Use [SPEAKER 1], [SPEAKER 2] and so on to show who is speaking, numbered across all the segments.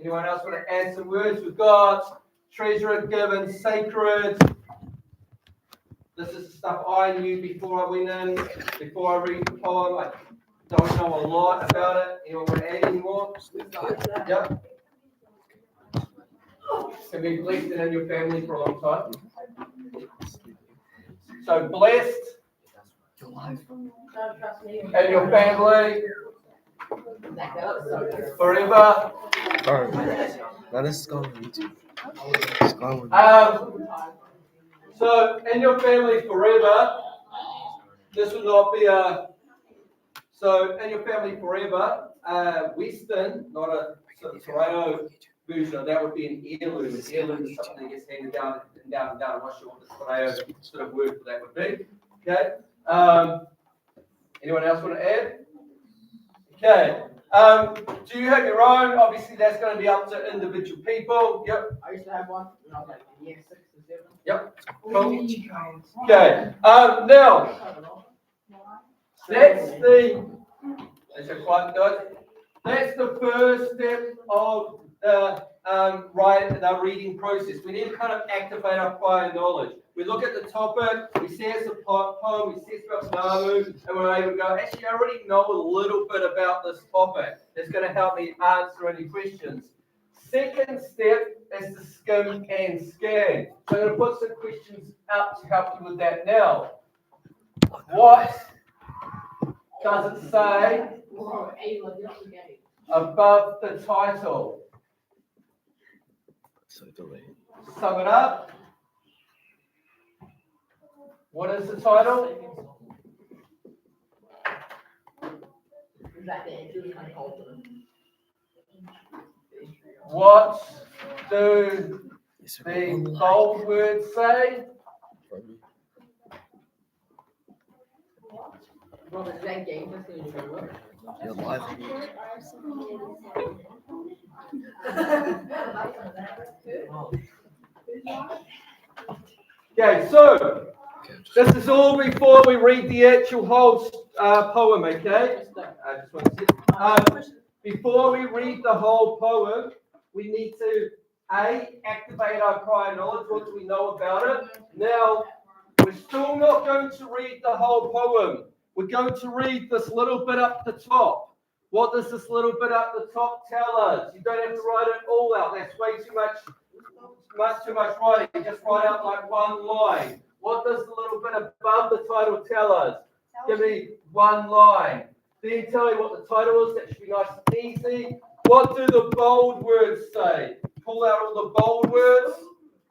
[SPEAKER 1] Anyone else want to add some words? We've got treasurer, given, sacred. This is the stuff I knew before I went in, before I read the poem. I don't know a lot about it. Anyone want to add any more? Yep. Can be blessed and in your family for a long time. So blessed and your family forever.
[SPEAKER 2] Now this is going on YouTube.
[SPEAKER 1] So in your family forever. This will not be a. So in your family forever. Western, not a Toronto version of that would be an heirloom. An heirloom is something that gets handed down and down and down. I'm not sure what the Toronto sort of word for that would be. Okay. Anyone else want to add? Okay. Do you have your own? Obviously, that's going to be up to individual people. Yep.
[SPEAKER 3] I used to have one when I was like in year 6 or 7.
[SPEAKER 1] Yep. Cool. Okay. Now, that's quite good. That's the first step of the the reading process. We need to kind of activate our prior knowledge. We look at the topic, we see it's a poem, we see it's about Namu, and we're able to go, actually, I already know a little bit about this topic. It's going to help me answer any questions. Second step is to skim and scan. So I'm going to put some questions up to help you with that now. What does it say above the title? Sum it up. What is the title? What do the bold words say?
[SPEAKER 3] Robert, is that game that's going to do work?
[SPEAKER 2] You're live.
[SPEAKER 1] Okay, so this is all before we read the actual whole poem, okay? I just want to say, before we read the whole poem, we need to activate our prior knowledge. What do we know about it? Now, we're still not going to read the whole poem. We're going to read this little bit up the top. What does this little bit up the top tell us? You don't have to write it all out. That's way too much writing. You just write out like one line. What does the little bit above the title tell us? Give me one line. Then tell me what the title is. That should be nice and easy. What do the bold words say? Pull out all the bold words.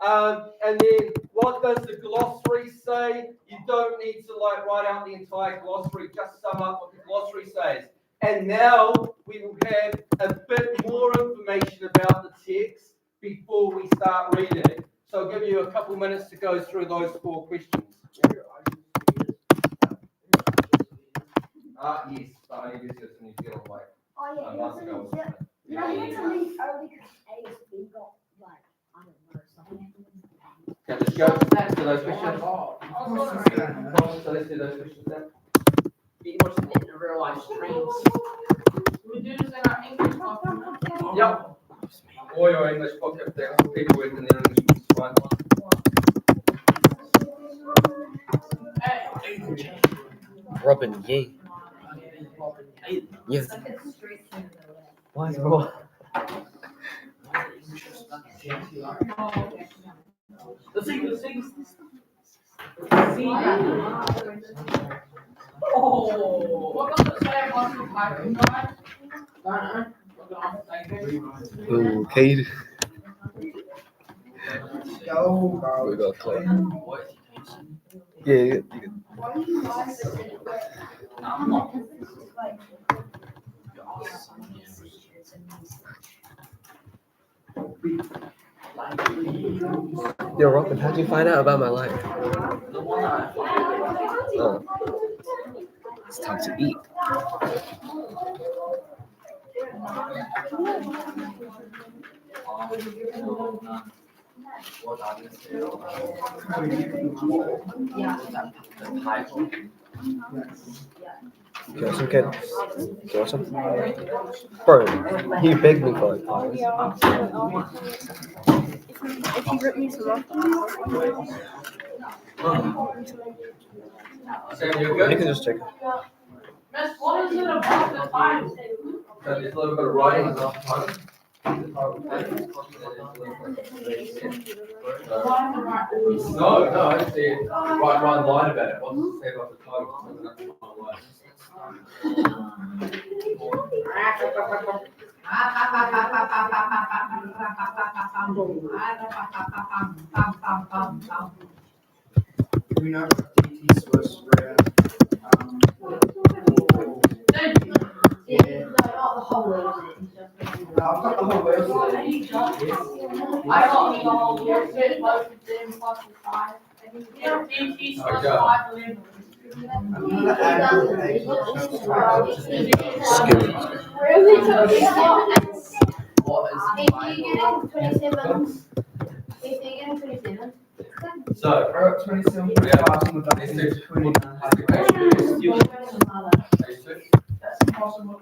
[SPEAKER 1] And then what does the glossary say? You don't need to write out the entire glossary. Just sum up what the glossary says. And now we will have a bit more information about the text before we start reading. So I'll give you a couple minutes to go through those 4 questions. Yes, but I need to in New Zealand months ago.
[SPEAKER 4] No, you had to leave early because ASB got I don't know, something.
[SPEAKER 1] Okay, let's go to those questions. So let's do those questions then.
[SPEAKER 3] Be more in real life streams. We do this in our English class.
[SPEAKER 1] Yep. Or your English book if there are people working in their English books, fine.
[SPEAKER 2] Robin Ying. Yes. Why is Rob?
[SPEAKER 3] Oh, what does it say about the pirate guy?
[SPEAKER 2] Ooh, Cade.
[SPEAKER 4] Go,
[SPEAKER 2] We got Clay. Yeah, you can. Yo, Robin, how'd you find out about my life? Oh. It's time to eat. Do you want some kids? Do you want some? Bro, you begged me for it.
[SPEAKER 5] If you rip me some off,
[SPEAKER 1] Sam, you
[SPEAKER 2] You
[SPEAKER 1] good?
[SPEAKER 2] can just check it.
[SPEAKER 3] Miss, what is it about the time?
[SPEAKER 1] So there's a little bit of writing on the time. No, I see it. Write one line about it. What's it say about the title?
[SPEAKER 6] We know DT's was rare. Yeah. I've got the whole world.
[SPEAKER 3] I got the whole year, six plus ten plus five. DT plus five labels.
[SPEAKER 6] I'm gonna add the page.
[SPEAKER 2] Skip it.
[SPEAKER 6] What is
[SPEAKER 1] So,
[SPEAKER 6] We're at 27 passing with that is 29.
[SPEAKER 3] That's impossible.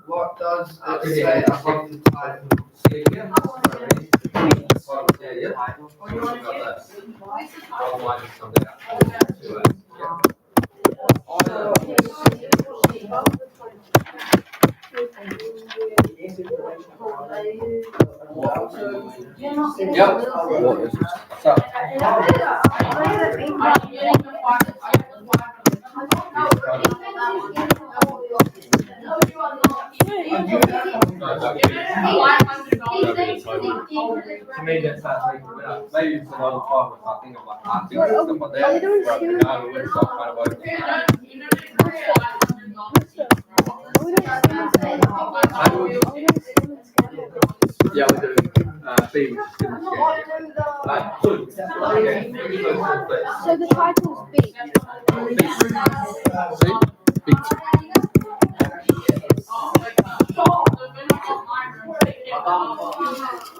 [SPEAKER 6] What does it say above the title?
[SPEAKER 2] What is it?
[SPEAKER 1] So, to me, that sounds like, maybe it's another time if I think of like articles and stuff like that. It's not kind of like. Yeah, we do. B, which is good. Good. Okay.
[SPEAKER 5] so the title's B.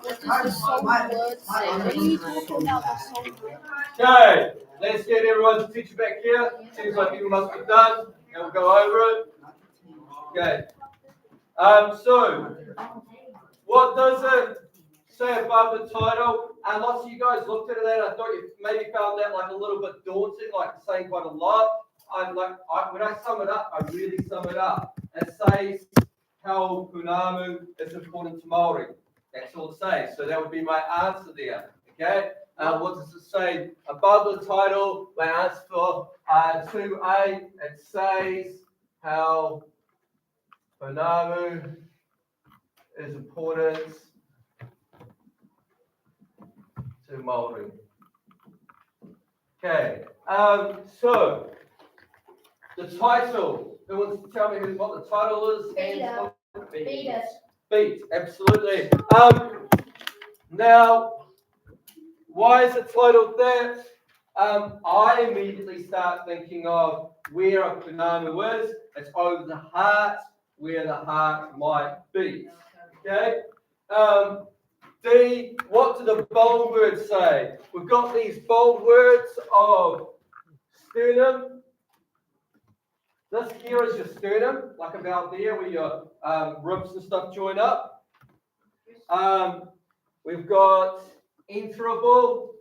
[SPEAKER 5] What does the sole word say? What are you talking about the sole word?
[SPEAKER 1] Okay, let's get everyone's picture back here. Seems like you must be done, and we'll go over it. Okay. So, what does it say above the title? And lots of you guys looked at that. I thought you maybe found that like a little bit daunting, like saying quite a lot. When I sum it up, I really sum it up. It says how Pounamu is important to Maori. That's all it says. So that would be my answer there. Okay. What does it say above the title? My answer for 2A. It says how Pounamu is important to Maori. Okay. So the title. Who wants to tell me what the title is? Beat, absolutely. Now, why is it titled that? I immediately start thinking of where a Pounamu is. It's over the heart, where the heart might beat. Okay? D, what do the bold words say? We've got these bold words of sternum. This here is your sternum, like about there where your ribs and stuff join up. We've got interval.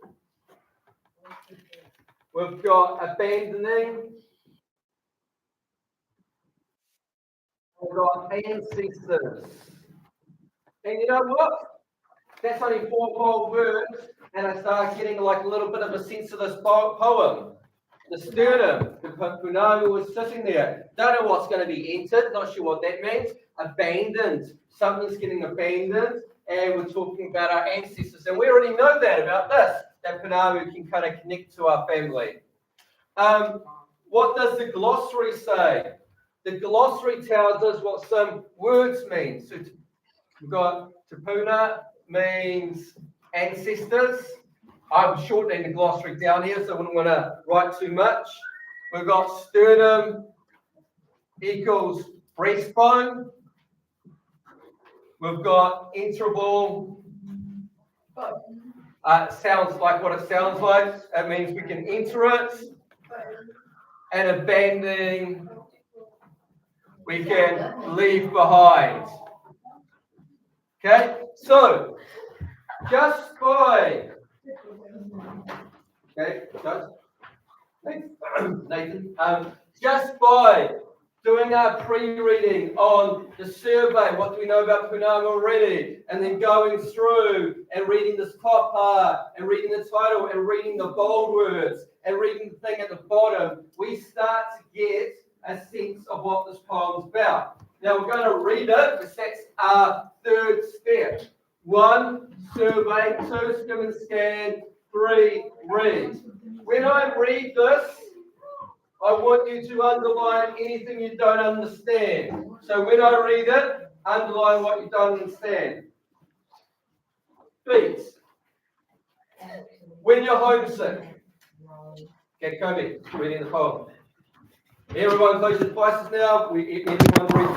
[SPEAKER 1] We've got abandoning. We've got ancestors. And you know what? That's only 4 bold words, and I start getting like a little bit of a sense of this poem. The sternum, the Pounamu was sitting there. Don't know what's going to be entered, not sure what that means. Abandoned. Something's getting abandoned, and we're talking about our ancestors. And we already know that about this, that Pounamu can kind of connect to our family. What does the glossary say? The glossary tells us what some words mean. So we've got Te Puna means ancestors. I'm shortening the glossary down here, so I wouldn't want to write too much. We've got sternum equals breastbone. We've got interval sounds like what it sounds like. It means we can enter it, and abandoning, we can leave behind. Okay, so just by, Nathan, just by doing our pre-reading on the survey, what do we know about Punanga already, and then going through and reading this top part, and reading the title, and reading the bold words, and reading the thing at the bottom, we start to get a sense of what this poem's about. Now we're going to read it, because that's our third step. 1, survey. 2, skim and scan. 3, read. When I read this, I want you to underline anything you don't understand. So when I read it, underline what you don't understand. Beat. When you're homesick. Okay, Kobe, reading the poem. Everyone close your devices now. Everyone read the poem.